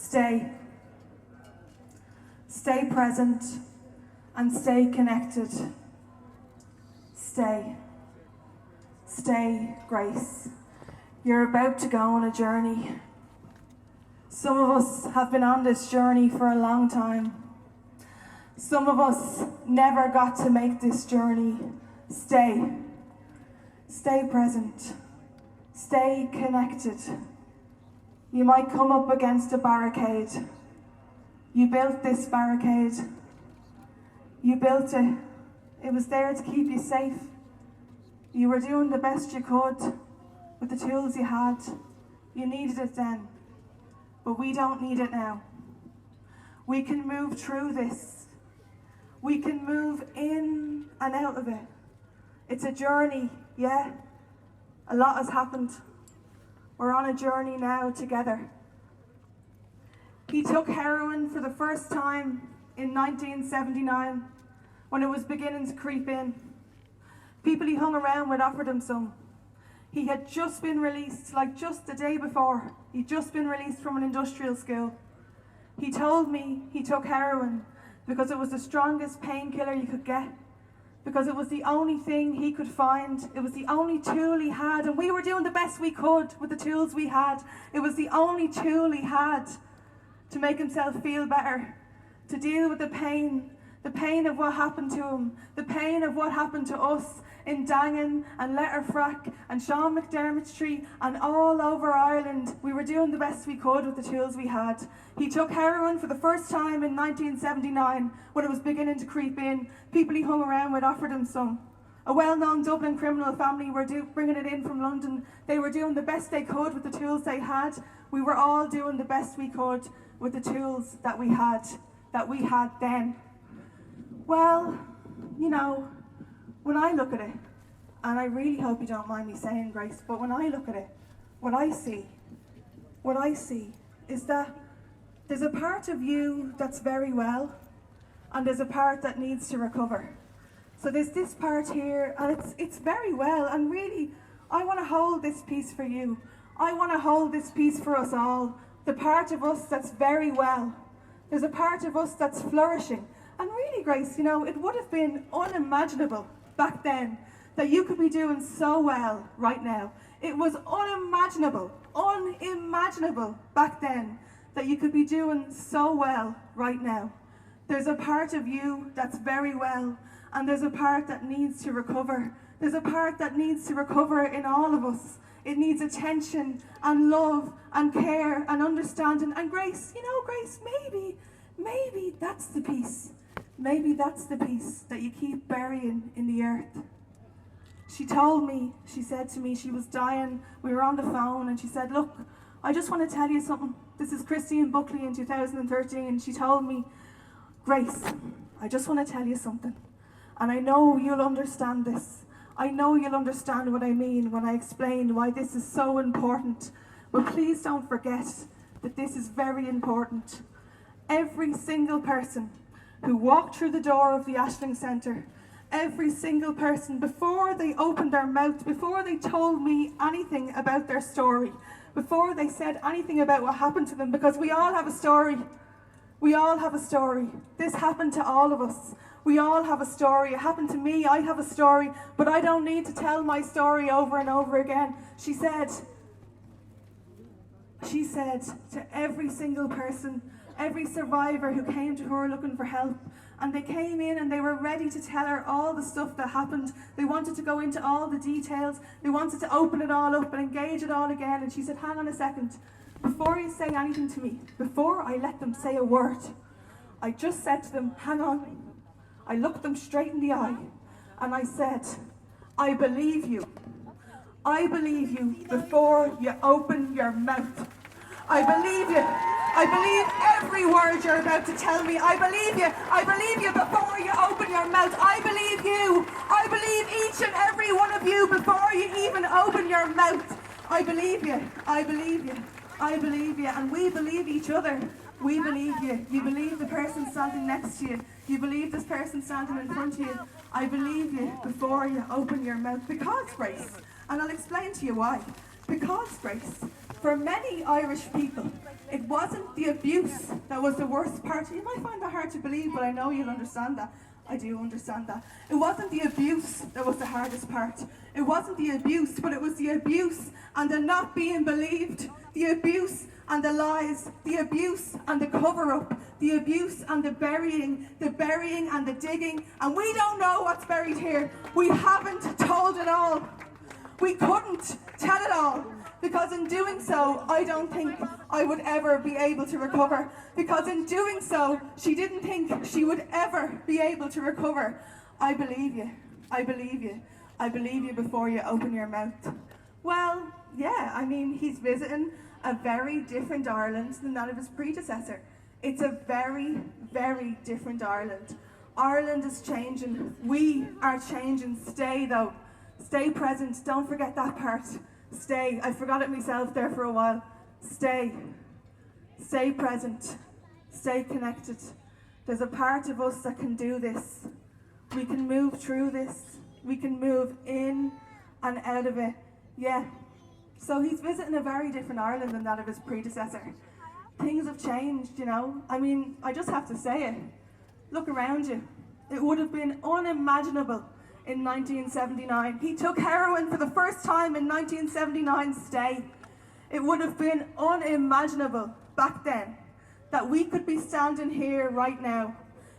Stay. Stay present and stay connected. Stay. Stay, Grace. You're about to go on a journey. Some of us have been on this journey for a long time. Some of us never got to make this journey. Stay. Stay present. Stay connected. You might come up against a barricade. You built this barricade. You built it. It was there to keep you safe. You were doing the best you could with the tools you had. You needed it then, but we don't need it now. We can move through this. We can move in and out of it. It's a journey, yeah. A lot has happened. We're on a journey now together. He took heroin for the first time in 1979 when it was beginning to creep in. People he hung around with offered him some. He had just been released, like just the day before. He'd just been released from an industrial school. He told me he took heroin because it was the strongest painkiller you could get, because it was the only thing he could find. It was the only tool he had, and we were doing the best we could with the tools we had. It was the only tool he had to make himself feel better, to deal with the pain of what happened to him, the pain of what happened to us in Dangan and Letterfrack and Sean McDermott Street and all over Ireland. We were doing the best we could with the tools we had. He took heroin for the first time in 1979 when it was beginning to creep in. People he hung around with offered him some. A well-known Dublin criminal family were bringing it in from London. They were doing the best they could with the tools they had. We were all doing the best we could with the tools that we had then. Well, you know, when I look at it, and I really hope you don't mind me saying, Grace, but when I look at it, what I see is that there's a part of you that's very well, and there's a part that needs to recover. So there's this part here, and it's very well, and really, I want to hold this piece for you. I want to hold this piece for us all. The part of us that's very well. There's a part of us that's flourishing. And really, Grace, you know, it would have been unimaginable back then that you could be doing so well right now. It was unimaginable back then that you could be doing so well right now. There's a part of you that's very well, and there's a part that needs to recover. There's a part that needs to recover in all of us. It needs attention and love and care and understanding. And Grace, you know, Grace, maybe that's the piece. Maybe that's the piece that you keep burying in the earth. She said to me, she was dying, we were on the phone, and she said, look, I just want to tell you something. This is Christine Buckley in 2013. She told me, Grace, I just want to tell you something. And I know you'll understand this. I know you'll understand what I mean when I explain why this is so important. But please don't forget that this is very important. Every single person who walked through the door of the Ashling Centre, every single person, before they opened their mouth, before they told me anything about their story, before they said anything about what happened to them, because we all have a story. We all have a story. This happened to all of us. We all have a story. It happened to me. I have a story, but I don't need to tell my story over and over again. She said to every single person, every survivor who came to her looking for help, and they came in and they were ready to tell her all the stuff that happened. They wanted to go into all the details. They wanted to open it all up and engage it all again. And she said, hang on a second. Before you say anything to me, before I let them say a word, I just said to them, hang on. I looked them straight in the eye and I said, I believe you. I believe you before you open your mouth. I believe you. I believe every word you're about to tell me. I believe you. I believe you before you open your mouth. I believe you. I believe each and every one of you before you even open your mouth. I believe you. I believe you. I believe you. And we believe each other. We believe you. You believe the person standing next to you. You believe this person standing in front of you. I believe you before you open your mouth. Because, Grace, and I'll explain to you why. Because, Grace, For many Irish people, it wasn't the abuse that was the worst part. You might find that hard to believe, but I know you'll understand that. I do understand that. It wasn't the abuse that was the hardest part. It wasn't the abuse, but it was the abuse and the not being believed, the abuse and the lies, the abuse and the cover-up, the abuse and the burying and the digging. And we don't know what's buried here. We haven't told it all. We couldn't tell it all, because in doing so, I don't think I would ever be able to recover. Because in doing so, she didn't think she would ever be able to recover. I believe you. I believe you. I believe you before you open your mouth. Well, yeah, I mean, he's visiting a very different Ireland than that of his predecessor. It's a very, very different Ireland. Ireland is changing. We are changing. Stay, though. Stay present. Don't forget that part. Stay. I forgot it myself there for a while. Stay. Stay present. Stay connected. There's a part of us that can do this. We can move through this. We can move in and out of it. Yeah. So he's visiting a very different Ireland than that of his predecessor. Things have changed, you know. I mean, I just have to say it. Look around you. It would have been unimaginable in 1979. He took heroin for the first time in 1979. Stay. It would have been unimaginable back then that we could be standing here right now.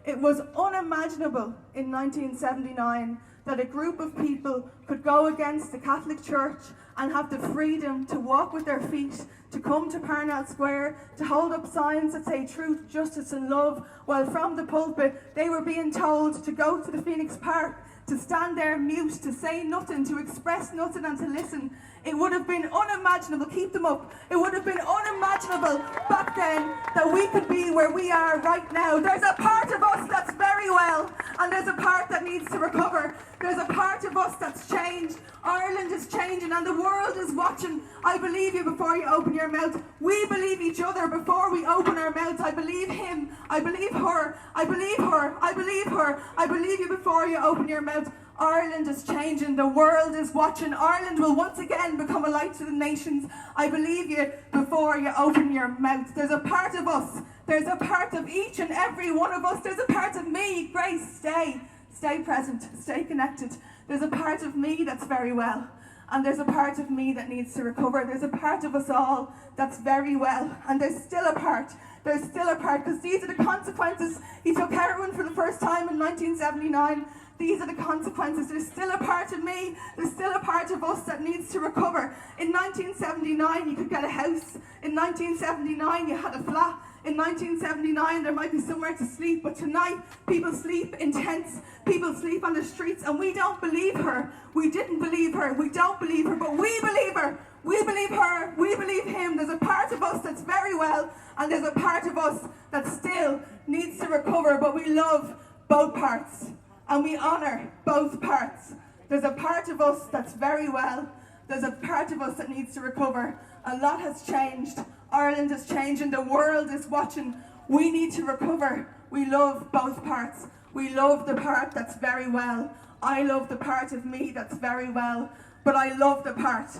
It was unimaginable in 1979 that a group of people could go against the Catholic Church and have the freedom to walk with their feet, to come to Parnell Square, to hold up signs that say truth, justice and love, while from the pulpit they were being told to go to the Phoenix Park, to stand there mute, to say nothing, to express nothing and to listen. It would have been unimaginable, keep them up, it would have been unimaginable back then that we could be where we are right now. There's a part of us that's very well, and there's a part that needs to recover. There's a part of us that's changed. Ireland is changing and the world is watching. I believe you before you open your mouth. We believe each other before we open our mouths. I believe him. I believe her. I believe her. I believe her. I believe you before you open your mouth. Ireland is changing. The world is watching. Ireland will once again become a light to the nations. I believe you before you open your mouth. There's a part of us. There's a part of each and every one of us. There's a part of me. Grace, stay. Stay present. Stay connected. There's a part of me that's very well. And there's a part of me that needs to recover. There's a part of us all that's very well. And there's still a part. There's still a part. Because these are the consequences. He took heroin for the first time in 1979. These are the consequences. There's still a part of me, there's still a part of us that needs to recover. In 1979, you could get a house. In 1979, you had a flat. In 1979, there might be somewhere to sleep. But tonight, people sleep in tents. People sleep on the streets. And we don't believe her. We didn't believe her. We don't believe her. But we believe her. We believe her. We believe him. There's a part of us that's very well. And there's a part of us that still needs to recover. But we love both parts. And we honour both parts. There's a part of us that's very well. There's a part of us that needs to recover. A lot has changed. Ireland is changing. The world is watching. We need to recover. We love both parts. We love the part that's very well. I love the part of me that's very well. But I love the part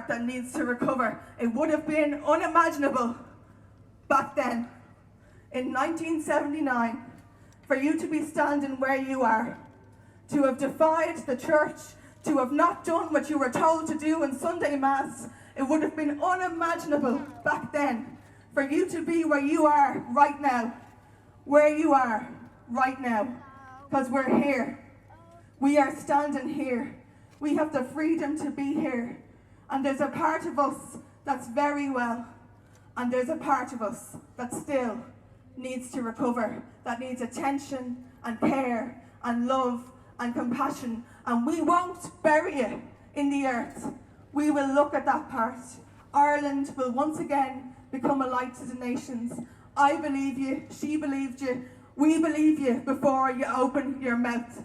that needs to recover. It would have been unimaginable back then, in 1979, for you to be standing where you are, to have defied the church, to have not done what you were told to do in Sunday Mass. It would have been unimaginable back then for you to be where you are right now. Where you are right now. Because we're here. We are standing here. We have the freedom to be here. And there's a part of us that's very well. And there's a part of us that still needs to recover, that needs attention and care and love and compassion. And we won't bury it in the earth. We will look at that part. Ireland will once again become a light to the nations. I believe you, she believed you, we believe you before you open your mouth.